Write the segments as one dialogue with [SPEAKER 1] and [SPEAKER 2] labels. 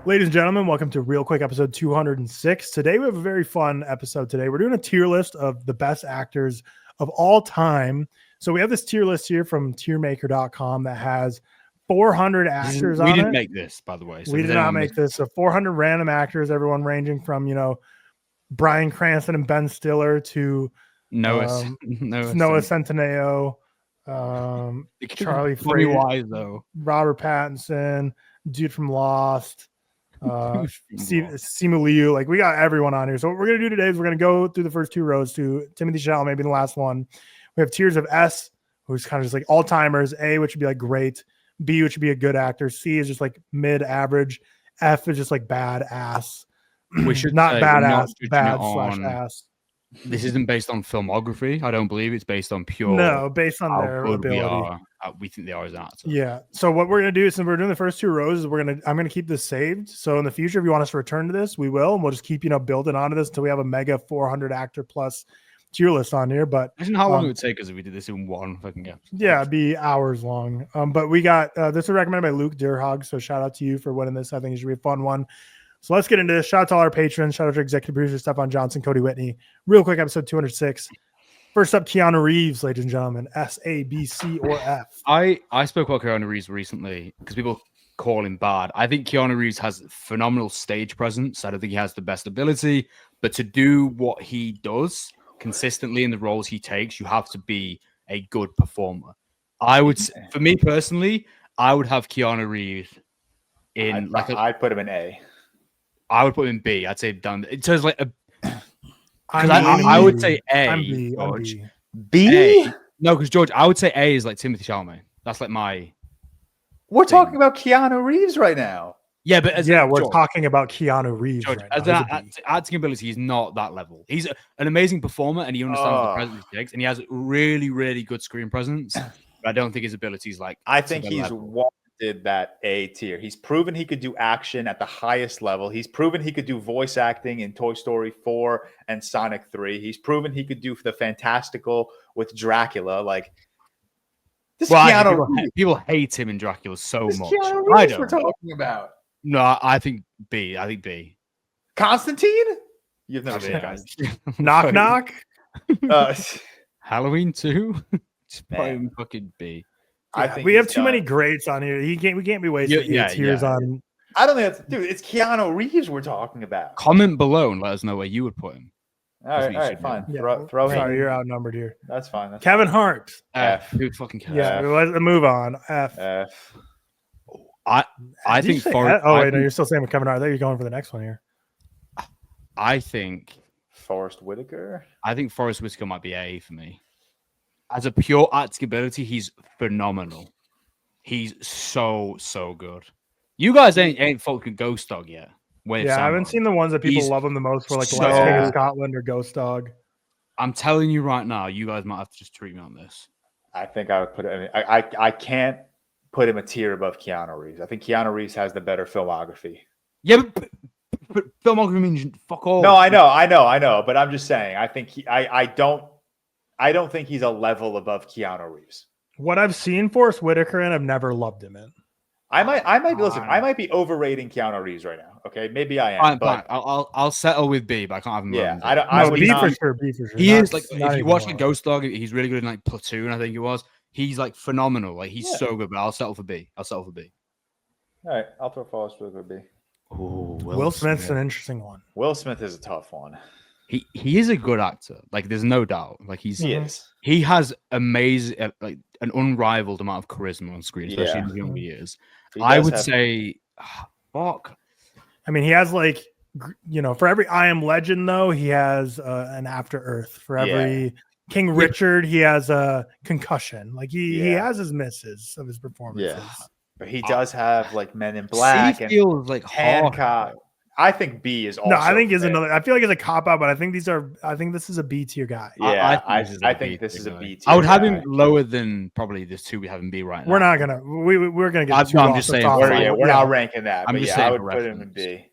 [SPEAKER 1] Ladies and gentlemen, welcome to ReelQuick episode 206. Today we have a very fun episode today. We're doing a tier list of the best actors of all time. So we have this tier list here from tiermaker.com that has 400 actors on it.
[SPEAKER 2] We didn't make this, by the way.
[SPEAKER 1] So we did not make this. So 400 random actors, everyone ranging from, Bryan Cranston and Ben Stiller to
[SPEAKER 2] Noah
[SPEAKER 1] Centineo, Charlie Fraser, Robert Pattinson, dude from Lost, Simu Liu. Like, we got everyone on here. So what we're going to do today is we're going to go through the first two rows to Timothée Chalamet, maybe the last one. We have tiers of S, who's kind of just like all-timers, A, which would be like great, B, which would be a good actor, C is just like mid-average, F is just like bad-ass.
[SPEAKER 2] We should
[SPEAKER 1] not badass, bad/ass.
[SPEAKER 2] This isn't based on filmography. I don't believe it's based on pure.
[SPEAKER 1] No, based on their ability.
[SPEAKER 2] We think they are as an actor.
[SPEAKER 1] Yeah. So what we're gonna do, since we're doing the first two rows, is I'm gonna keep this saved. So in the future, if you want us to return to this, we will, and we'll just keep building onto this until we have a mega 400 actor plus tier list on here. But
[SPEAKER 2] imagine how long it would take us if we did this in one fucking episode.
[SPEAKER 1] Yeah, it'd be hours long. But we got this was recommended by Luke Deerhog. So shout out to you for winning this. I think it should be a fun one. So let's get into this. Shout out to all our patrons. Shout out to executive producer Stefan Johnson, Cody Whitney. ReelQuick episode 206. First up, Keanu Reeves, ladies and gentlemen. S, A, B, C, or F.
[SPEAKER 2] I spoke about Keanu Reeves recently because people call him bad. I think Keanu Reeves has phenomenal stage presence. I don't think he has the best ability, but to do what he does consistently in the roles he takes, you have to be a good performer. For me personally, I would have Keanu Reeves in
[SPEAKER 3] I'd put him in A.
[SPEAKER 2] I would put him in B. I'd say done. It says like I would say A.
[SPEAKER 1] I'm B.
[SPEAKER 2] George.
[SPEAKER 3] B?
[SPEAKER 2] A. No, because George, I would say A is like Timothée Chalamet. That's like my.
[SPEAKER 3] We're talking about Keanu Reeves right now.
[SPEAKER 2] Yeah, but
[SPEAKER 1] we're talking about Keanu Reeves.
[SPEAKER 2] George,
[SPEAKER 1] right now.
[SPEAKER 2] as acting ability, he's not that level. He's an amazing performer, and he understands the presence he takes, and he has really, really good screen presence. But I don't think his ability is like.
[SPEAKER 3] I think he's warranted that A tier. He's proven he could do action at the highest level. He's proven he could do voice acting in Toy Story 4 and Sonic 3. He's proven he could do the fantastical with Dracula. Like, this
[SPEAKER 2] people hate him in Dracula so much.
[SPEAKER 3] Keanu Reeves we're talking about.
[SPEAKER 2] No, I think B. I think B.
[SPEAKER 3] Constantine? You've never seen Constantine.
[SPEAKER 1] Knock knock.
[SPEAKER 2] Halloween 2? Just probably fucking B.
[SPEAKER 1] I think we have too many greats on here. We can't be wasting tiers on.
[SPEAKER 3] I don't think it's Keanu Reeves we're talking about.
[SPEAKER 2] Comment below and let us know where you would put him.
[SPEAKER 3] All right, fine.
[SPEAKER 1] Yeah.
[SPEAKER 3] Throw him.
[SPEAKER 1] Sorry, you're outnumbered here.
[SPEAKER 3] That's fine.
[SPEAKER 1] Kevin Hart.
[SPEAKER 2] F. Who fucking cares?
[SPEAKER 1] Yeah, let's move on. F.
[SPEAKER 2] I think Forrest.
[SPEAKER 1] Oh wait, no, you're still saying with Kevin Hart. I thought you're going for the next one here.
[SPEAKER 2] I think
[SPEAKER 3] Forrest Whitaker.
[SPEAKER 2] I think Forrest Whitaker might be A for me. As a pure acting ability, he's phenomenal. He's so good. You guys ain't fucking Ghost Dog yet.
[SPEAKER 1] I haven't seen the ones that people love him the most for, like The Last King of Scotland or Ghost Dog.
[SPEAKER 2] I'm telling you right now, you guys might have to just treat me on this.
[SPEAKER 3] I think I would put it. I can't put him a tier above Keanu Reeves. I think Keanu Reeves has the better filmography.
[SPEAKER 2] Yeah, but filmography means fuck all.
[SPEAKER 3] No, I know. But I'm just saying. I think I don't think he's a level above Keanu Reeves.
[SPEAKER 1] What I've seen Forrest Whitaker in, I've never loved him in.
[SPEAKER 3] I might be overrating Keanu Reeves right now. Okay, maybe I am.
[SPEAKER 2] But I'll settle with B, but I can't have him.
[SPEAKER 3] Yeah,
[SPEAKER 1] I would B for sure.
[SPEAKER 2] He is like, if you watch the Ghost Dog, he's really good in like Platoon. I think it was. He's like phenomenal. Like he's so good. But I'll settle for B.
[SPEAKER 3] All right, I'll throw Forrest Whitaker B.
[SPEAKER 2] Ooh,
[SPEAKER 1] Will Smith's an interesting one.
[SPEAKER 3] Will Smith is a tough one.
[SPEAKER 2] He is a good actor. Like there's no doubt. Like he has amazing, like an unrivaled amount of charisma on screen, especially in the younger years. I would say, fuck.
[SPEAKER 1] I mean, he has like, for every I Am Legend though, he has an After Earth. For every King Richard, he has a concussion. Like he has his misses of his performances.
[SPEAKER 3] Yeah. But he does have like Men in Black
[SPEAKER 2] and feels like
[SPEAKER 3] Hancock. I think B is also.
[SPEAKER 1] No, I think is another. I feel like it's a cop out, but I think this is a B tier guy.
[SPEAKER 3] Yeah, I think this is a B tier.
[SPEAKER 2] I would have him lower than probably the two we have in B right now.
[SPEAKER 1] We're not gonna. We're gonna get.
[SPEAKER 2] I'm just saying.
[SPEAKER 3] We're not ranking that. I'm just saying. I would put him in B.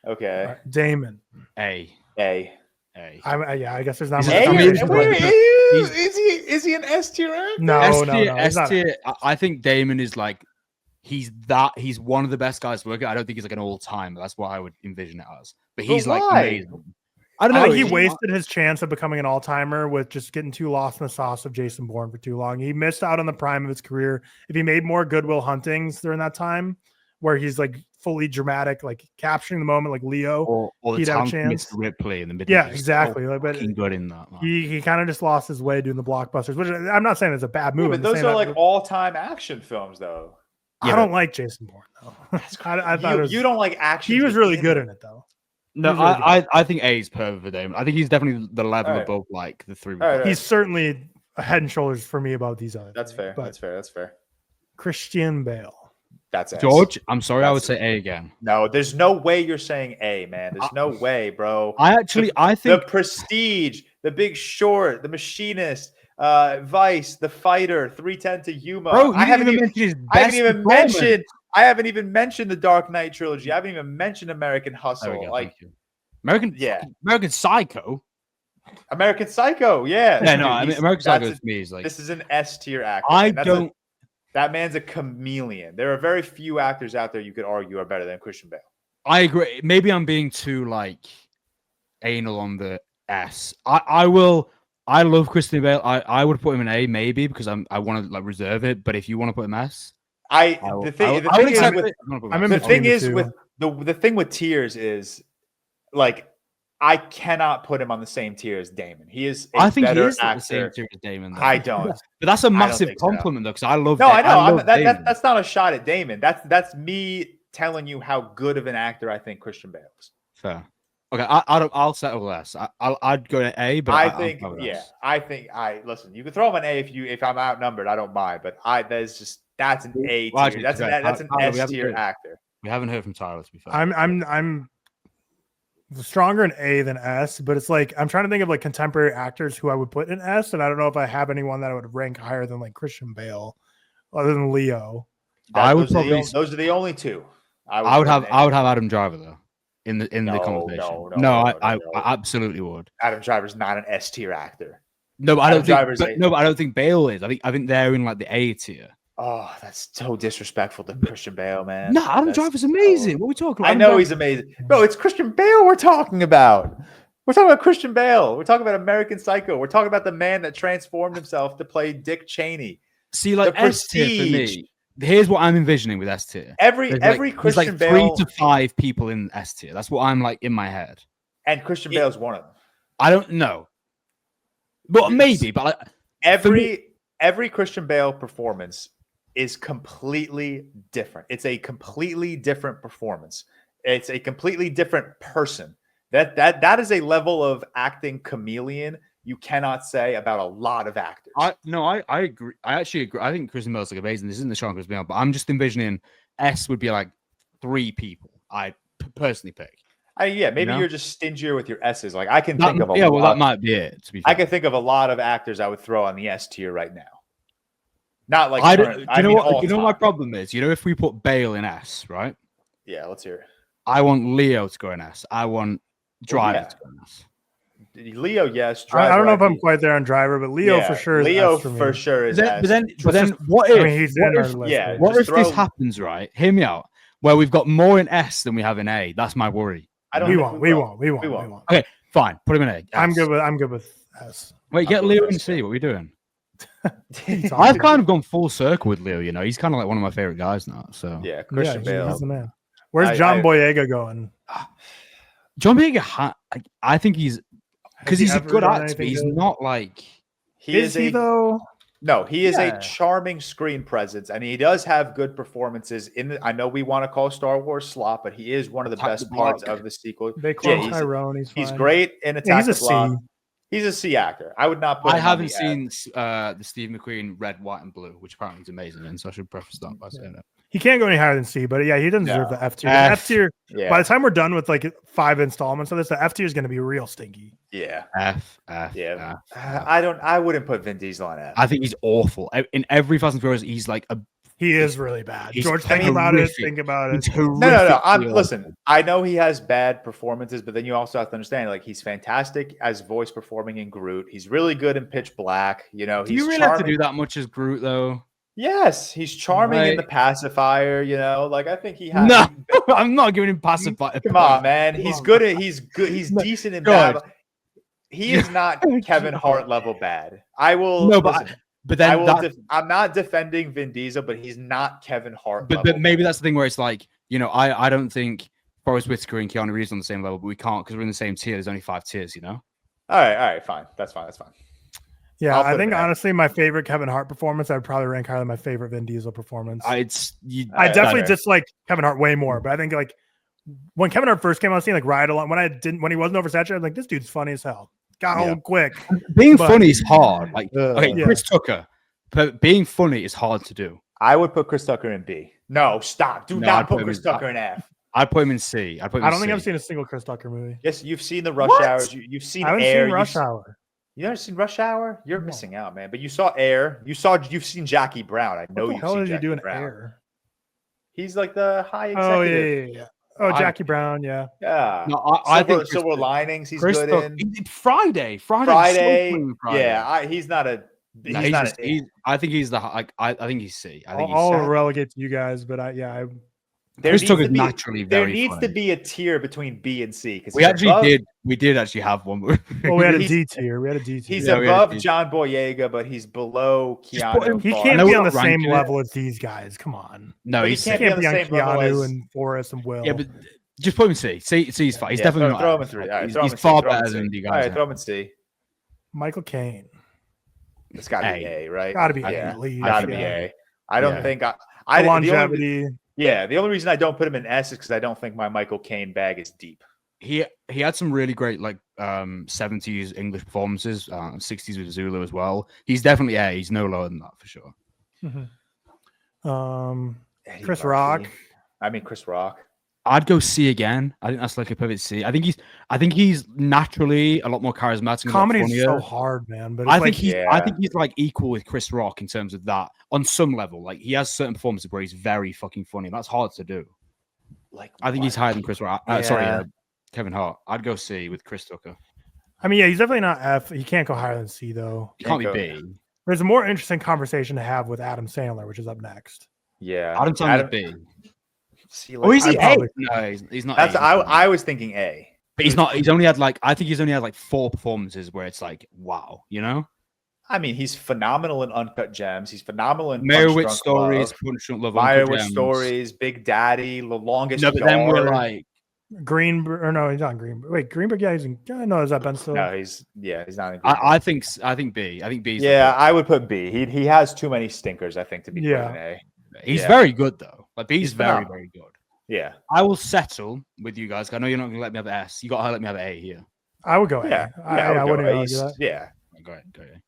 [SPEAKER 3] Okay.
[SPEAKER 1] Right, Damon.
[SPEAKER 2] A.
[SPEAKER 3] I
[SPEAKER 1] guess there's not much.
[SPEAKER 3] Is he an S tier?
[SPEAKER 1] No.
[SPEAKER 2] S tier. I think Damon is like. he's one of the best guys to work at. I don't think he's like an all-timer. That's what I would envision it as. But he's
[SPEAKER 3] But
[SPEAKER 2] like
[SPEAKER 3] why?
[SPEAKER 2] amazing. I don't
[SPEAKER 1] I
[SPEAKER 2] know.
[SPEAKER 1] think he wasted his chance of becoming an all-timer with just getting too lost in the sauce of Jason Bourne for too long. He missed out on the prime of his career. If he made more Goodwill Huntings during that time, where he's like fully dramatic, like capturing the moment, like Leo,
[SPEAKER 2] or the
[SPEAKER 1] he'd have a
[SPEAKER 2] talent
[SPEAKER 1] chance.
[SPEAKER 2] Mr. Ripley in the middle.
[SPEAKER 1] Yeah, exactly. Like, but
[SPEAKER 2] good in that. Man.
[SPEAKER 1] he kind of just lost his way doing the blockbusters, which I'm not saying it's a bad movie.
[SPEAKER 3] but those are like all-time action films, though.
[SPEAKER 1] I don't like Jason Bourne though. I thought
[SPEAKER 3] you don't like action.
[SPEAKER 1] He was really good in it though.
[SPEAKER 2] No,
[SPEAKER 1] really
[SPEAKER 2] I think A is perfect for Damon. I think he's definitely the level above like the three.
[SPEAKER 1] He's certainly head and shoulders for me about these other.
[SPEAKER 3] That's fair. That's fair.
[SPEAKER 1] Christian Bale.
[SPEAKER 3] That's S.
[SPEAKER 2] George. I'm sorry, I would say A again.
[SPEAKER 3] No, there's no way you're saying A, man. There's no way, bro.
[SPEAKER 2] I think
[SPEAKER 3] the Prestige, The Big Short, The Machinist, Vice, The Fighter, 310 to Yuma.
[SPEAKER 2] Bro, I haven't
[SPEAKER 3] even mentioned the Dark Knight trilogy. I haven't even mentioned American Hustle.
[SPEAKER 2] American Psycho.
[SPEAKER 3] American Psycho, yeah.
[SPEAKER 2] Yeah, no, I mean American Psycho to me is like
[SPEAKER 3] this is an S tier actor. That man's a chameleon. There are very few actors out there you could argue are better than Christian Bale.
[SPEAKER 2] I agree. Maybe I'm being too like anal on the S. I love Christian Bale. I would put him in A maybe because I want to like reserve it. But if you want to put him S,
[SPEAKER 3] the thing with tiers is like I cannot put him on the same tier as Damon. He is
[SPEAKER 2] I think
[SPEAKER 3] better
[SPEAKER 2] he is
[SPEAKER 3] actor.
[SPEAKER 2] the same tier as Damon. Though.
[SPEAKER 3] I don't.
[SPEAKER 2] But that's a massive compliment though, because I love.
[SPEAKER 3] No, I know. That's not a shot at Damon. That's me telling you how good of an actor I think Christian Bale is.
[SPEAKER 2] Fair. Okay, I'll settle less. I'd go to A, but
[SPEAKER 3] I think listen. You can throw him an A if I'm outnumbered. I don't mind, but that's an A tier. That's an S tier actor.
[SPEAKER 2] We haven't heard from Tyler. To be fair,
[SPEAKER 1] I'm stronger in A than S, but it's like I'm trying to think of like contemporary actors who I would put in S, and I don't know if I have anyone that I would rank higher than like Christian Bale, other than Leo.
[SPEAKER 3] Those are the only two.
[SPEAKER 2] I would have Adam Driver though. In the conversation. No, I absolutely would.
[SPEAKER 3] Adam Driver's not an S tier actor.
[SPEAKER 2] No, but I don't think Bale is. I think they're in like the A tier.
[SPEAKER 3] Oh, that's so disrespectful to Christian Bale, man.
[SPEAKER 2] No, Adam Driver's amazing. What are we talking about?
[SPEAKER 3] I know he's amazing. Bro, it's Christian Bale we're talking about. We're talking about Christian Bale. We're talking about American Psycho. We're talking about the man that transformed himself to play Dick Cheney.
[SPEAKER 2] See, like S tier for me. Here's what I'm envisioning with S tier.
[SPEAKER 3] Every Christian Bale,
[SPEAKER 2] 3 to 5 people in S tier. That's what I'm like in my head.
[SPEAKER 3] And Christian Bale's one of them.
[SPEAKER 2] I don't know, but maybe. But like,
[SPEAKER 3] every Christian Bale performance is completely different. It's a completely different performance. It's a completely different person. That is a level of acting chameleon you cannot say about a lot of actors.
[SPEAKER 2] I agree. I actually agree. I think Christian Bale's like amazing. This isn't the strongest Bale, but I'm just envisioning S would be like 3 people I personally pick.
[SPEAKER 3] Maybe you're just stingier with your S's. Like I can think of
[SPEAKER 2] that might be it. To be fair.
[SPEAKER 3] I can think of a lot of actors I would throw on the S tier right now. Not like
[SPEAKER 2] you know what my problem is? You know, if we put Bale in S, right?
[SPEAKER 3] Yeah, let's hear it.
[SPEAKER 2] I want Leo to go in S. I want Driver to go in S.
[SPEAKER 3] Leo, yes. Driver,
[SPEAKER 1] I don't know if I'm quite there on Driver, but Leo for sure.
[SPEAKER 3] Leo for sure is.
[SPEAKER 2] But then, what if this happens? Right, hear me out. Where we've got more in S than we have in A. That's my worry.
[SPEAKER 1] We won't.
[SPEAKER 2] Okay, fine. Put him in A.
[SPEAKER 1] I'm good with S.
[SPEAKER 2] Wait, get Leo in C. What are we doing? I've kind of gone full circle with Leo. You know, he's kind of like one of my favorite guys now. So
[SPEAKER 3] yeah, Christian Bale.
[SPEAKER 1] He's the man. Where's John Boyega going?
[SPEAKER 2] John Boyega, I think he's because he's a good actor. But he's not like
[SPEAKER 1] is he though?
[SPEAKER 3] No, he is a charming screen presence, and he does have good performances. I know we want to call Star Wars slop, but he is one of the best parts of the sequel.
[SPEAKER 1] They call Tyrone.
[SPEAKER 3] He's great in Attack the Block. He's a C actor. I would not put.
[SPEAKER 2] I haven't seen the Steve McQueen Red, White, and Blue, which apparently is amazing, and so I should preface that by saying that.
[SPEAKER 1] He can't go any higher than C, but yeah, he doesn't deserve the F tier. F tier. Yeah. By the time we're done with like 5 installments of this, the F tier is going to be real stinky.
[SPEAKER 3] Yeah.
[SPEAKER 2] F.
[SPEAKER 3] I wouldn't put Vin Diesel on F.
[SPEAKER 2] I think he's awful. In every Fast and Furious, he's like
[SPEAKER 1] he is really bad. George, think about it.
[SPEAKER 3] No. Listen, I know he has bad performances, but then you also have to understand, like, he's fantastic as voice performing in Groot. He's really good in Pitch Black. You know,
[SPEAKER 2] do you really have to do that much as Groot, though?
[SPEAKER 3] Yes, he's charming in The Pacifier. You know, like I think he has.
[SPEAKER 2] No, I'm not giving him pacifier.
[SPEAKER 3] Come on, man. He's good. He's good. He's decent in bad. He is not Kevin Hart level bad. I will.
[SPEAKER 2] No,
[SPEAKER 3] listen,
[SPEAKER 2] but then
[SPEAKER 3] I'm not defending Vin Diesel, but he's not Kevin Hart.
[SPEAKER 2] But maybe that's the thing where it's like, you know, I don't think Forrest Whitaker and Keanu Reeves are on the same level, but we can't because we're in the same tier. There's only 5 tiers, you know.
[SPEAKER 3] All right, fine. That's fine.
[SPEAKER 1] Yeah, I think honestly, my favorite Kevin Hart performance, I'd probably rank higher than my favorite Vin Diesel performance. I definitely dislike Kevin Hart way more, but I think like when Kevin Hart first came on scene, like Ride Along, when he wasn't oversaturated, I'm like, this dude's funny as hell. Got old quick.
[SPEAKER 2] Being funny is hard. Like, Chris Tucker, but being funny is hard to do.
[SPEAKER 3] I would put Chris Tucker in B. No, stop. Do not put Chris Tucker in F.
[SPEAKER 2] I'd put him in C. I don't
[SPEAKER 1] think I've seen a single Chris Tucker movie.
[SPEAKER 3] Yes, you've seen the Rush Hours. You've seen Air.
[SPEAKER 1] I haven't seen Rush Hour.
[SPEAKER 3] You never seen Rush Hour? You're missing out, man. But you saw Air. You've seen Jackie Brown. I know you've seen Jackie Brown. Air? He's like the high executive.
[SPEAKER 1] Yeah. Oh, Jackie Brown, yeah.
[SPEAKER 3] Yeah.
[SPEAKER 2] No, I think
[SPEAKER 3] Silver Linings. He's good in
[SPEAKER 2] Friday.
[SPEAKER 3] Yeah, he's not a.
[SPEAKER 2] I think he's the. I think he's C. I think
[SPEAKER 1] I'll relegate to you guys, but
[SPEAKER 2] Chris Tucker's naturally very.
[SPEAKER 3] There needs to be a tier between B and C because
[SPEAKER 2] we did actually have one.
[SPEAKER 1] Well, we had a D tier.
[SPEAKER 3] He's above John Boyega, but he's below Keanu.
[SPEAKER 1] He can't be on the same level as these guys. Come on.
[SPEAKER 2] No,
[SPEAKER 1] he can't be on Keanu and Forrest and Will.
[SPEAKER 2] Yeah, but just put him in C. C's fine. He's definitely not.
[SPEAKER 3] Throw him in 3. All right,
[SPEAKER 2] he's far better than you guys.
[SPEAKER 3] All right, throw him in C.
[SPEAKER 1] Michael Caine.
[SPEAKER 3] It's got to be A, right?
[SPEAKER 1] Got to be A.
[SPEAKER 3] Got to be A. I don't think
[SPEAKER 1] longevity.
[SPEAKER 3] The only reason I don't put him in S is because I don't think my Michael Caine bag is deep.
[SPEAKER 2] He had some really great 70s English performances, 60s with Zulu as well. He's definitely A. He's no lower than that for sure.
[SPEAKER 1] Mm-hmm. Chris Rock.
[SPEAKER 3] Chris Rock.
[SPEAKER 2] I'd go C again. I think that's like a perfect C. I think he's naturally a lot more charismatic.
[SPEAKER 1] Comedy is so hard, man. But
[SPEAKER 2] I think he's like equal with Chris Rock in terms of that on some level. Like he has certain performances where he's very fucking funny. That's hard to do. I think he's higher than Chris Rock. Kevin Hart. I'd go C with Chris Tucker.
[SPEAKER 1] He's definitely not F. He can't go higher than C though.
[SPEAKER 2] He can't be B.
[SPEAKER 1] There's a more interesting conversation to have with Adam Sandler, which is up next.
[SPEAKER 3] Yeah,
[SPEAKER 2] Adam Sandler's B.
[SPEAKER 3] See,
[SPEAKER 2] is he A? No, he's not.
[SPEAKER 3] I was thinking A,
[SPEAKER 2] but he's not. He's only had I think he's only had 4 performances where it's like, wow, you know.
[SPEAKER 3] He's phenomenal in Uncut Gems. He's phenomenal in
[SPEAKER 2] Meyerowitz Stories, Punch Drunk Love,
[SPEAKER 3] Meyerowitz Stories, Big Daddy, The Longest Yard.
[SPEAKER 2] But then we're like
[SPEAKER 1] Greenberg, or no, he's not Greenberg. Wait, Greenberg, yeah, he's in. No, is that Ben Stiller?
[SPEAKER 3] No, he's not in.
[SPEAKER 2] I think B. I think B.
[SPEAKER 3] I would put B. He has too many stinkers, I think, to be put in A.
[SPEAKER 2] He's very good though. B's very, very good.
[SPEAKER 3] Yeah.
[SPEAKER 2] I will settle with you guys. I know you're not gonna let me have S. You gotta let me have A here.
[SPEAKER 1] I would go A. I wouldn't argue that.
[SPEAKER 3] Yeah.
[SPEAKER 2] Go ahead.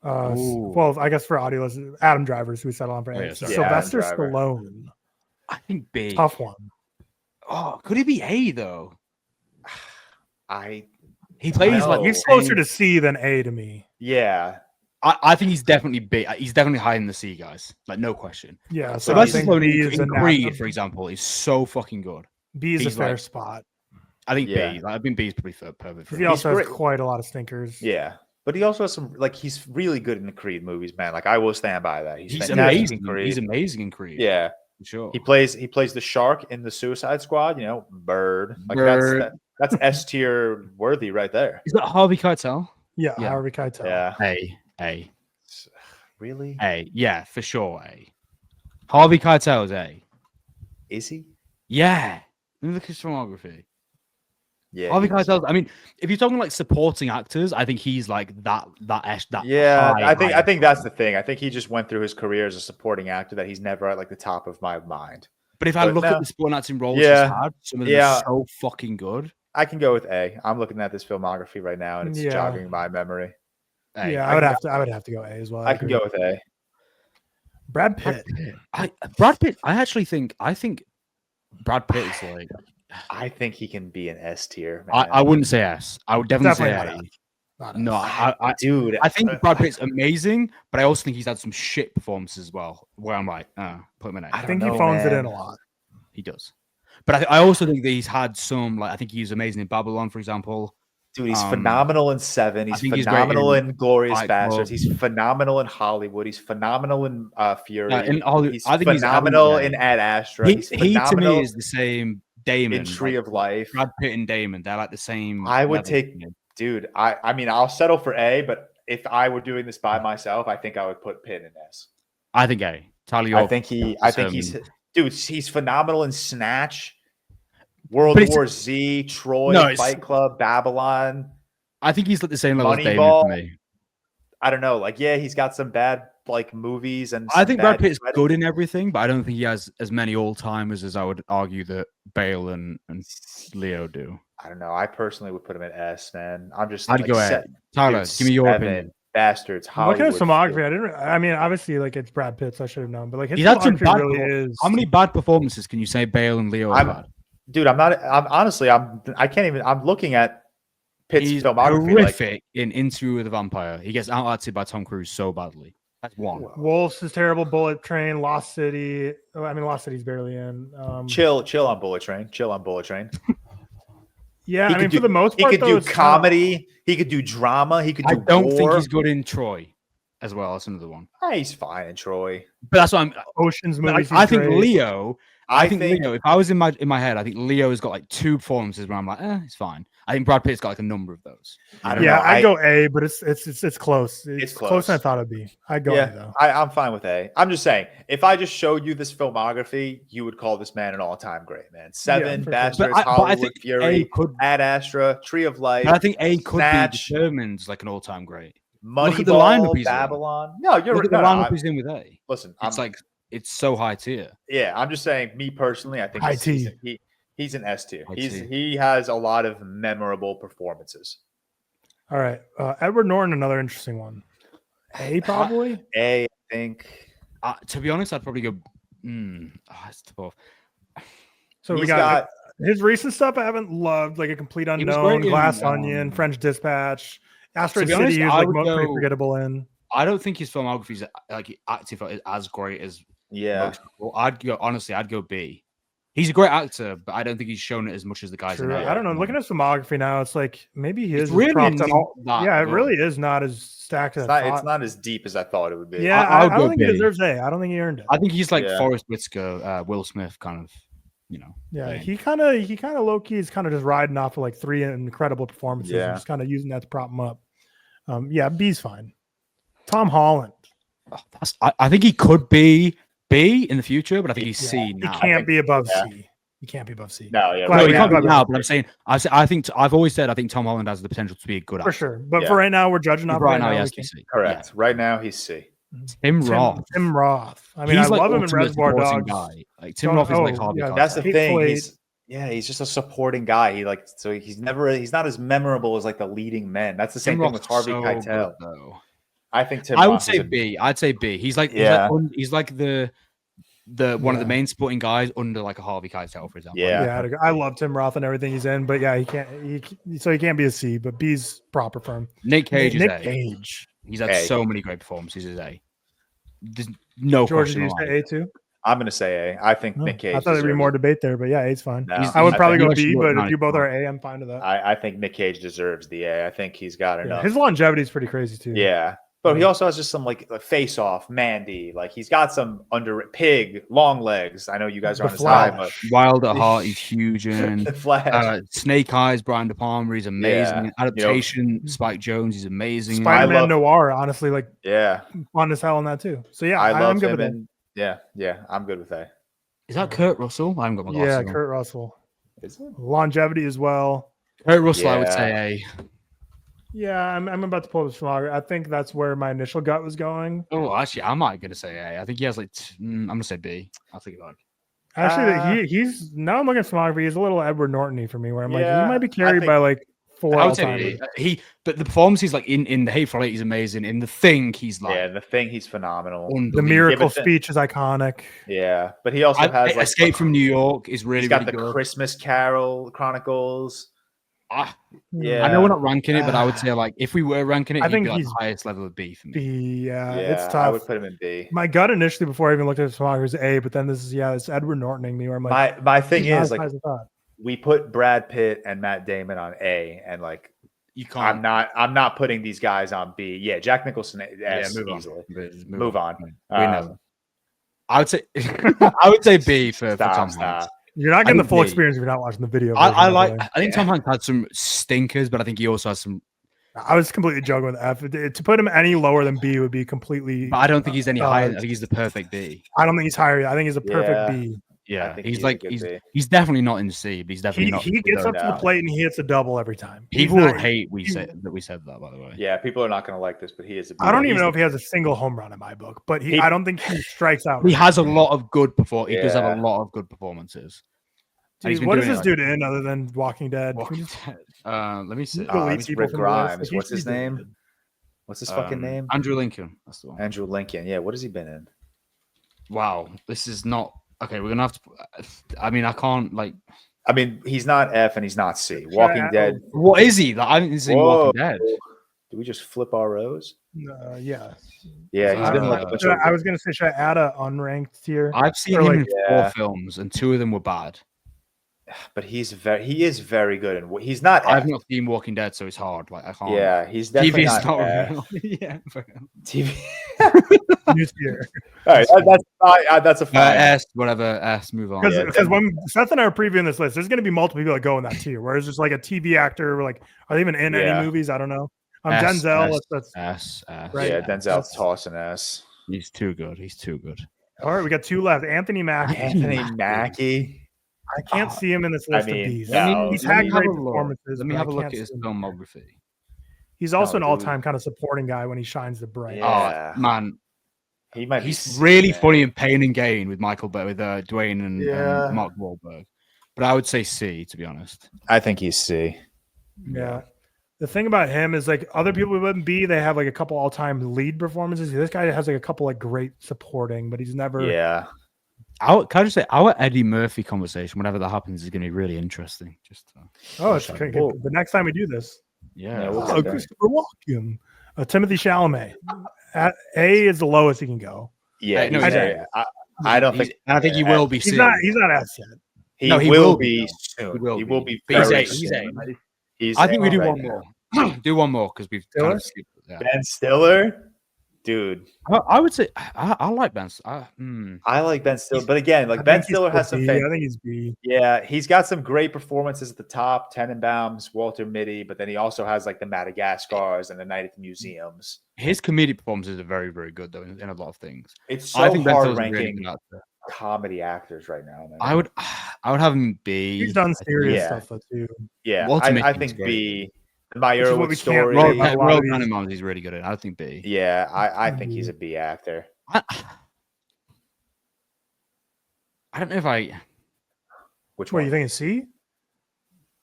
[SPEAKER 1] Well, I guess for audio, Adam Drivers, we settle on for A. Sylvester Stallone.
[SPEAKER 2] I think B.
[SPEAKER 1] Tough one.
[SPEAKER 2] Oh, could he be A though?
[SPEAKER 3] He
[SPEAKER 1] plays he's closer to C than A to me.
[SPEAKER 3] Yeah.
[SPEAKER 2] I think he's definitely B. He's definitely higher than the C guys, no question.
[SPEAKER 1] Yeah.
[SPEAKER 2] So that's in Creed, for example, is so fucking good.
[SPEAKER 1] B is a fair spot.
[SPEAKER 2] I think B. I think B is pretty perfect.
[SPEAKER 1] He also has quite a lot of stinkers.
[SPEAKER 3] Yeah, but he also has some he's really good in the Creed movies, man. I will stand by that.
[SPEAKER 2] He's amazing in Creed. He's amazing in Creed.
[SPEAKER 3] Yeah,
[SPEAKER 2] for sure.
[SPEAKER 3] He plays the shark in the Suicide Squad. Bird. Bird. That's S tier worthy right there.
[SPEAKER 2] Is that Harvey Keitel?
[SPEAKER 1] Yeah, Harvey Keitel.
[SPEAKER 3] Yeah.
[SPEAKER 2] A.
[SPEAKER 3] Really?
[SPEAKER 2] A. Yeah, for sure. A. Harvey Keitel is A.
[SPEAKER 3] Is he?
[SPEAKER 2] Yeah. Let me look at his filmography.
[SPEAKER 3] Yeah.
[SPEAKER 2] Harvey Keitel. If you're talking supporting actors, I think he's that.
[SPEAKER 3] Yeah, I think that's the thing. I think he just went through his career as a supporting actor that he's never at the top of my mind.
[SPEAKER 2] But if I look at the supporting acting roles he's had, some of them are so fucking good.
[SPEAKER 3] I can go with A. I'm looking at this filmography right now, and it's jogging my memory.
[SPEAKER 1] A. Yeah, I would have to go A as well.
[SPEAKER 3] I can go with A.
[SPEAKER 1] Brad Pitt.
[SPEAKER 2] Brad Pitt. I think Brad Pitt is
[SPEAKER 3] I think he can be an S tier.
[SPEAKER 2] I wouldn't say S. I would definitely say A. No,
[SPEAKER 3] dude.
[SPEAKER 2] I think Brad Pitt's amazing, but I also think he's had some shit performances as well. Where I'm put him in A.
[SPEAKER 1] I think he phones it in a lot.
[SPEAKER 2] He does, but I also think that he's had some. I think he's amazing in Babylon, for example.
[SPEAKER 3] Dude, he's phenomenal in Seven. He's
[SPEAKER 2] think he's
[SPEAKER 3] phenomenal
[SPEAKER 2] great
[SPEAKER 3] in Glorious
[SPEAKER 2] Fight
[SPEAKER 3] Bastards.
[SPEAKER 2] Club.
[SPEAKER 3] He's phenomenal in Hollywood. He's phenomenal in Fury.
[SPEAKER 2] In Hollywood,
[SPEAKER 3] He's
[SPEAKER 2] I think he's
[SPEAKER 3] phenomenal
[SPEAKER 2] everywhere.
[SPEAKER 3] in Ad Astra.
[SPEAKER 2] He
[SPEAKER 3] He's
[SPEAKER 2] to me
[SPEAKER 3] phenomenal
[SPEAKER 2] is the same Damon
[SPEAKER 3] in Tree
[SPEAKER 2] like
[SPEAKER 3] of Life.
[SPEAKER 2] Brad Pitt and Damon. They're like the same.
[SPEAKER 3] I would
[SPEAKER 2] level
[SPEAKER 3] take,
[SPEAKER 2] to me.
[SPEAKER 3] dude. I mean, I'll settle for A, but if I were doing this by myself, I think I would put Pitt in S.
[SPEAKER 2] I think A. Tyler,
[SPEAKER 3] I think he's, dude. He's phenomenal in Snatch, World War Z, Troy, Fight Club, Babylon.
[SPEAKER 2] I think he's at the same level as Damon for me.
[SPEAKER 3] I don't know. Like, yeah, he's got some bad like movies, and
[SPEAKER 2] I think Brad Pitt's good in everything, but I don't think he has as many all timers as I would argue that Bale and Leo do.
[SPEAKER 3] I don't know. I personally would put him at S, man. I'm just.
[SPEAKER 2] I'd go ahead. Tyler, give me your opinion.
[SPEAKER 3] Bastards. Hollywood.
[SPEAKER 1] What kind of filmography? I mean, obviously, like it's Brad Pitt, so I should have known. But like his
[SPEAKER 2] he's had some
[SPEAKER 1] filmography
[SPEAKER 2] bad.
[SPEAKER 1] really is.
[SPEAKER 2] How many bad performances can you say Bale and Leo are bad?
[SPEAKER 3] Dude, I'm honestly, I can't even. I'm looking at Pitt's filmography.
[SPEAKER 2] Horrific in Interview with the Vampire. He gets out-acted by Tom Cruise so badly. That's one.
[SPEAKER 1] Walsh is terrible. Bullet Train, Lost City. I mean, Lost City's barely in.
[SPEAKER 3] Chill on Bullet Train. Chill on Bullet Train.
[SPEAKER 1] Yeah, I mean, for the most part,
[SPEAKER 3] he could do comedy. He could do drama. He could do.
[SPEAKER 2] I don't think he's good in Troy as well. That's another one.
[SPEAKER 3] He's fine in Troy.
[SPEAKER 2] But that's what I'm.
[SPEAKER 1] Ocean's movies.
[SPEAKER 2] I think Leo. I think Leo. If I was in my head, I think Leo has got like 2 performances where I'm like, it's fine. I think Brad Pitt's got like a number of those.
[SPEAKER 1] I go A, but it's close. It's closer than I thought it'd be. I go A though.
[SPEAKER 3] I'm fine with A. I'm just saying, if I just showed you this filmography, you would call this man an all-time great man. Seven, Bastards, Hollywood, Fury, Ad Astra, Tree of Life.
[SPEAKER 2] But I think A could be determined like an all-time great.
[SPEAKER 3] Look at the lineup he's Babylon.
[SPEAKER 2] In. No, you're right. Look at the lineup he's in with A.
[SPEAKER 3] Listen,
[SPEAKER 2] it's so high tier.
[SPEAKER 3] Yeah, I'm just saying. Me personally, I think he's an S tier. He has a lot of memorable performances.
[SPEAKER 1] All right, Edward Norton, another interesting one. A probably.
[SPEAKER 3] A, I think.
[SPEAKER 2] To be honest, I'd probably go. It's tough.
[SPEAKER 1] So we got his recent stuff. I haven't loved, like A Complete Unknown, Glass Onion, French Dispatch, Asteroid City. He was like pretty forgettable in.
[SPEAKER 2] I don't think his filmography is like active as great as.
[SPEAKER 3] Yeah,
[SPEAKER 2] I'd go B. He's a great actor, but I don't think he's shown it as much as the guys.
[SPEAKER 1] I don't know. Looking at his filmography now, it's like maybe he is
[SPEAKER 2] really
[SPEAKER 1] not. Yeah, it really is not as stacked as I thought.
[SPEAKER 3] It's not as deep as I thought it would be.
[SPEAKER 1] Yeah, I don't think he deserves A. I don't think he earned it.
[SPEAKER 2] I think he's like Forrest Whitaker, Will Smith, kind of.
[SPEAKER 1] Yeah, he kind of low key is kind of just riding off of like 3 incredible performances and just kind of using that to prop him up. B's fine. Tom Holland.
[SPEAKER 2] I think he could be B in the future, but I think he's C now.
[SPEAKER 1] He can't be above C. He can't be above C.
[SPEAKER 3] No,
[SPEAKER 2] he can't be now. But I'm saying, I've always said I think Tom Holland has the potential to be a good actor.
[SPEAKER 1] For sure. But for right now, we're judging off
[SPEAKER 2] right now. Yes, C.
[SPEAKER 3] Correct. Yeah. Right now, he's C.
[SPEAKER 2] Tim Roth.
[SPEAKER 1] I mean, I love him in Reservoir Dogs.
[SPEAKER 2] Guy. Like Tim Roth is like Harvey.
[SPEAKER 3] That's the thing. He's just a supporting guy. He's not as memorable as like the leading men. That's the same thing with Harvey Keitel. I think
[SPEAKER 2] I would say B. I'd say B. He's like the one of the main supporting guys under like a Harvey Keitel, for example.
[SPEAKER 1] Yeah. I love Tim Roth and everything he's in, but he can't be a C, but B's proper for him.
[SPEAKER 2] Nick Cage is A.
[SPEAKER 1] Cage.
[SPEAKER 2] He's had so many great performances as A. There's no
[SPEAKER 1] George,
[SPEAKER 2] question.
[SPEAKER 1] Did you say A too?
[SPEAKER 3] I'm going to say A. I think Nick Cage.
[SPEAKER 1] I thought there'd be more debate there, but A's fine.
[SPEAKER 3] No,
[SPEAKER 1] I would probably go B, but if you both are A, I'm fine with that.
[SPEAKER 3] I think Nick Cage deserves the A. I think he's got enough.
[SPEAKER 1] His longevity is pretty crazy too.
[SPEAKER 3] Yeah. But he also has just some like Face Off, Mandy. Like he's got some Pig, Long Legs. I know you guys are on his high, but
[SPEAKER 2] Wild at Heart, he's huge in.
[SPEAKER 3] The Flash.
[SPEAKER 2] Snake Eyes, Brian De Palma, he's amazing. Yeah. Adaptation, Spike Jones, he's amazing.
[SPEAKER 1] Spider-Man Noir, honestly, like fun as hell in that too. So
[SPEAKER 3] I'm good with it. Yeah, I'm good with A.
[SPEAKER 2] Is that Kurt Russell? I haven't got my glasses on.
[SPEAKER 1] Kurt Russell. Is it? Longevity as well.
[SPEAKER 2] Kurt Russell, I would say A.
[SPEAKER 1] Yeah, I'm about to pull this filmography. I think that's where my initial gut was going.
[SPEAKER 2] Oh, actually, I'm not gonna say A. I think he has like. I'm gonna say B. I'll think about it.
[SPEAKER 1] Actually, he's now I'm looking at filmography. He's a little Edward Norton-y for me, where I'm like, he might be carried by like 4
[SPEAKER 2] I would say B. But the performance he's like in the Hateful Eight, he's amazing. In The Thing, he's like
[SPEAKER 3] The Thing, he's phenomenal.
[SPEAKER 1] The Miracle speech is iconic.
[SPEAKER 3] Yeah, but he also has like
[SPEAKER 2] Escape from New York is really.
[SPEAKER 3] He's got
[SPEAKER 2] really
[SPEAKER 3] the
[SPEAKER 2] good.
[SPEAKER 3] Christmas Carol Chronicles.
[SPEAKER 2] Yeah, I know we're not ranking it, but I would say like if we were ranking it, I think he's the highest level of B for me.
[SPEAKER 1] B, it's tough.
[SPEAKER 3] I would put him in B.
[SPEAKER 1] My gut initially before I even looked at his filmography was A, but then this is it's Edward Nortoning me where I'm like
[SPEAKER 3] my thing is like we put Brad Pitt and Matt Damon on A, and like
[SPEAKER 2] You can't.
[SPEAKER 3] I'm not putting these guys on B. Yeah, Jack Nicholson S
[SPEAKER 2] move
[SPEAKER 3] easily.
[SPEAKER 2] on.
[SPEAKER 3] Move on.
[SPEAKER 2] We know. I would say I would say B for Tom Hanks.
[SPEAKER 1] You're not getting the full
[SPEAKER 2] B.
[SPEAKER 1] experience if you're not watching the video.
[SPEAKER 2] I think Tom Hanks had some stinkers, but I think he also has some.
[SPEAKER 1] I was completely joking with F. To put him any lower than B would be completely.
[SPEAKER 2] But I don't think he's any higher. I think he's the perfect B.
[SPEAKER 1] I don't think he's higher. I think he's a perfect B.
[SPEAKER 2] Yeah, he's definitely not in C, but he's definitely not.
[SPEAKER 1] He gets up to the plate and he hits a double every time.
[SPEAKER 2] People will hate we said that, by the way.
[SPEAKER 3] Yeah, people are not going to like this, but he is.
[SPEAKER 1] I don't even know if he has a single home run in my book, but I don't think he strikes out.
[SPEAKER 2] He has a lot of good He does have a lot of good performances.
[SPEAKER 1] Dude, what does this dude in other than Walking Dead?
[SPEAKER 2] Let me see.
[SPEAKER 3] Rick Grimes. What's his name? What's his fucking name?
[SPEAKER 2] Andrew Lincoln. That's the one.
[SPEAKER 3] Andrew Lincoln. Yeah. What has he been in?
[SPEAKER 2] Wow, this is not okay. We're gonna have to. I mean, I can't like.
[SPEAKER 3] I mean, he's not F and he's not C. Walking Dead.
[SPEAKER 2] What is he? Like, I haven't seen Walking Dead.
[SPEAKER 3] Did we just flip our rows?
[SPEAKER 1] Yeah.
[SPEAKER 3] Yeah, he's been like.
[SPEAKER 1] I was gonna say, should I add an unranked tier?
[SPEAKER 2] I've seen him in 4 films, and 2 of them were bad.
[SPEAKER 3] But he is very good, and he's not.
[SPEAKER 2] I've not seen Walking Dead, so it's hard. Like I can't.
[SPEAKER 3] Yeah, he's definitely
[SPEAKER 2] TV's
[SPEAKER 3] not
[SPEAKER 2] real.
[SPEAKER 1] Yeah,
[SPEAKER 3] TV.
[SPEAKER 1] All
[SPEAKER 3] right, that's a fine.
[SPEAKER 2] S, whatever. S, move on.
[SPEAKER 1] Because when Seth and I are previewing this list, there's going to be multiple people that go in that tier. Whereas just like a TV actor, like are they even in any movies? I don't know. Denzel. That's
[SPEAKER 2] S.
[SPEAKER 3] Right? Yeah, Denzel's tossing S.
[SPEAKER 2] He's too good.
[SPEAKER 1] All right, we got 2 left. Anthony Mackie.
[SPEAKER 3] Anthony Mackie.
[SPEAKER 1] I can't see him in this list of these.
[SPEAKER 3] He's
[SPEAKER 1] had great performances.
[SPEAKER 2] Let me have a look at his filmography.
[SPEAKER 1] He's also an all-time kind of supporting guy when he shines the bright.
[SPEAKER 3] Yeah.
[SPEAKER 2] Oh man,
[SPEAKER 3] he's
[SPEAKER 2] really funny in Pain and Gain with Dwayne and Mark Wahlberg. But I would say C, to be honest.
[SPEAKER 3] I think he's C.
[SPEAKER 1] Yeah. The thing about him is like other people wouldn't be. They have like a couple all-time lead performances. This guy has like a couple like great supporting, but he's never.
[SPEAKER 3] Yeah.
[SPEAKER 2] Can I just say our Eddie Murphy conversation, whenever that happens, is going to be really interesting.
[SPEAKER 1] It's okay. The next time we do this,
[SPEAKER 3] Christopher
[SPEAKER 1] Walken, Timothy Chalamet. A is the lowest he can go.
[SPEAKER 3] Yeah, I don't think.
[SPEAKER 2] I think he will be.
[SPEAKER 1] He's not S yet.
[SPEAKER 3] He will be soon. He will be.
[SPEAKER 2] He's A. I think we do one more. Do one more because we've kind of skipped.
[SPEAKER 3] Ben Stiller. Dude,
[SPEAKER 2] I would say I like Ben.
[SPEAKER 3] I like Ben Stiller, but again, like Ben Stiller has some.
[SPEAKER 1] I think he's B.
[SPEAKER 3] Yeah, he's got some great performances at the top. Tenenbaums, Walter Mitty, but then he also has like the Madagascars and the Night at the Museums.
[SPEAKER 2] His comedic performances are very, very good though in a lot of things.
[SPEAKER 3] It's so hard ranking comedy actors right now. Man.
[SPEAKER 2] I would have him B.
[SPEAKER 1] He's done serious stuff though too.
[SPEAKER 3] Yeah, I think B. My Irwin story.
[SPEAKER 2] Royal Tenenbaums, he's really good at. I think B.
[SPEAKER 3] Yeah, I think he's a B actor.
[SPEAKER 2] I don't know if I.
[SPEAKER 3] Which one?
[SPEAKER 1] You think it's C?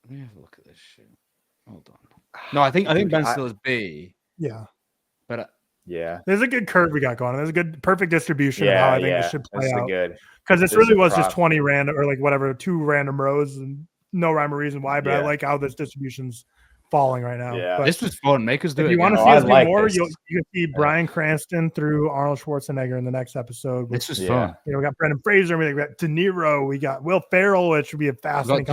[SPEAKER 2] Let me have a look at this shit. Hold on. No, I think Ben Stiller's B.
[SPEAKER 1] Yeah,
[SPEAKER 2] but
[SPEAKER 1] there's a good curve we got going. There's a good perfect distribution of how I think this should play out. Because this really was just 20 random or like whatever 2 random rows and no rhyme or reason why. But I like how this distribution's falling right now.
[SPEAKER 2] Yeah, this was fun. Make us do it.
[SPEAKER 1] If you want to see us do more, you can see Bryan Cranston through Arnold Schwarzenegger in the next episode.
[SPEAKER 2] This was fun.
[SPEAKER 1] We got Brendan Fraser, we got De Niro, we got Will Ferrell, which would be a fascinating.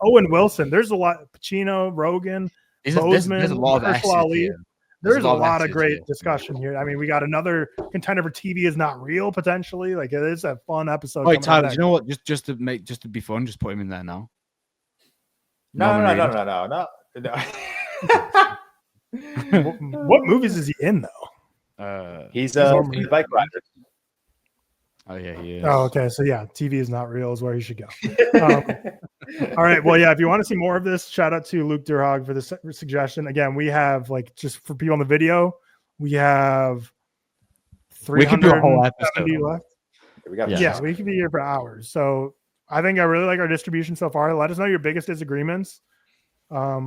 [SPEAKER 1] Owen Wilson. There's a lot. Pacino, Rogan, Bozeman,
[SPEAKER 2] there's a lot of
[SPEAKER 1] Ali. There's a lot of great discussion here. I mean, we got another contender for TV is not real potentially. Like it is a fun episode.
[SPEAKER 2] Wait, Tyler, you know what? Just to be fun, just put him in there now.
[SPEAKER 3] No.
[SPEAKER 1] What movies is he in though?
[SPEAKER 3] He's a bike rider.
[SPEAKER 2] Oh yeah, he is.
[SPEAKER 1] Oh, okay. So yeah, TV is not real is where he should go. All right. Well, yeah. If you want to see more of this, shout out to Luke Durhog for the suggestion. Again, we have like just for people on the video, we have 370 left. We could be here for hours. So I think I really like our distribution so far. Let us know your biggest disagreements. I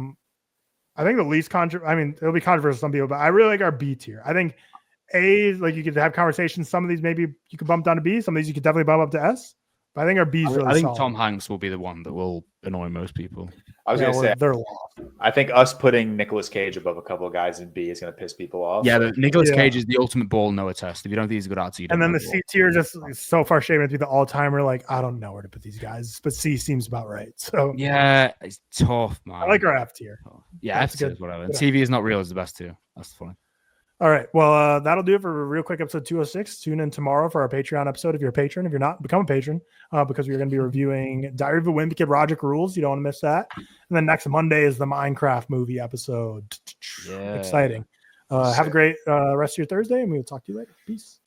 [SPEAKER 1] think the least it'll be controversial to some people, but I really like our B tier. I think A is like you could have conversations. Some of these maybe you could bump down to B. Some of these you could definitely bump up to S. But I think our B's really
[SPEAKER 2] I think
[SPEAKER 1] solid.
[SPEAKER 2] Tom Hanks will be the one that will annoy most people.
[SPEAKER 3] I was going to say,
[SPEAKER 1] they're lost.
[SPEAKER 3] I think us putting Nicolas Cage above a couple of guys in B is going to piss people off.
[SPEAKER 2] Yeah, Nicolas Cage is the ultimate ball Noah test. If you don't think he's a good actor, you don't.
[SPEAKER 1] And then
[SPEAKER 2] know
[SPEAKER 1] the C tier just so far shaping to be the all-timer. Like, I don't know where to put these guys, but C seems about right. So
[SPEAKER 2] yeah, it's tough, man.
[SPEAKER 1] I like our F tier.
[SPEAKER 2] Yeah,
[SPEAKER 1] That's
[SPEAKER 2] F tier
[SPEAKER 1] good.
[SPEAKER 2] is whatever.
[SPEAKER 1] Good.
[SPEAKER 2] TV is not real is the best tier. That's funny.
[SPEAKER 1] All right. Well, that'll do it for a real quick episode 206. Tune in tomorrow for our Patreon episode. If you're a patron, if you're not, become a patron because we're going to be reviewing Diary of a Wimpy Kid Roger Rules. You don't want to miss that. And then next Monday is the Minecraft movie episode.
[SPEAKER 2] Yeah.
[SPEAKER 1] Exciting. Have a great rest of your Thursday, and we will talk to you later. Peace.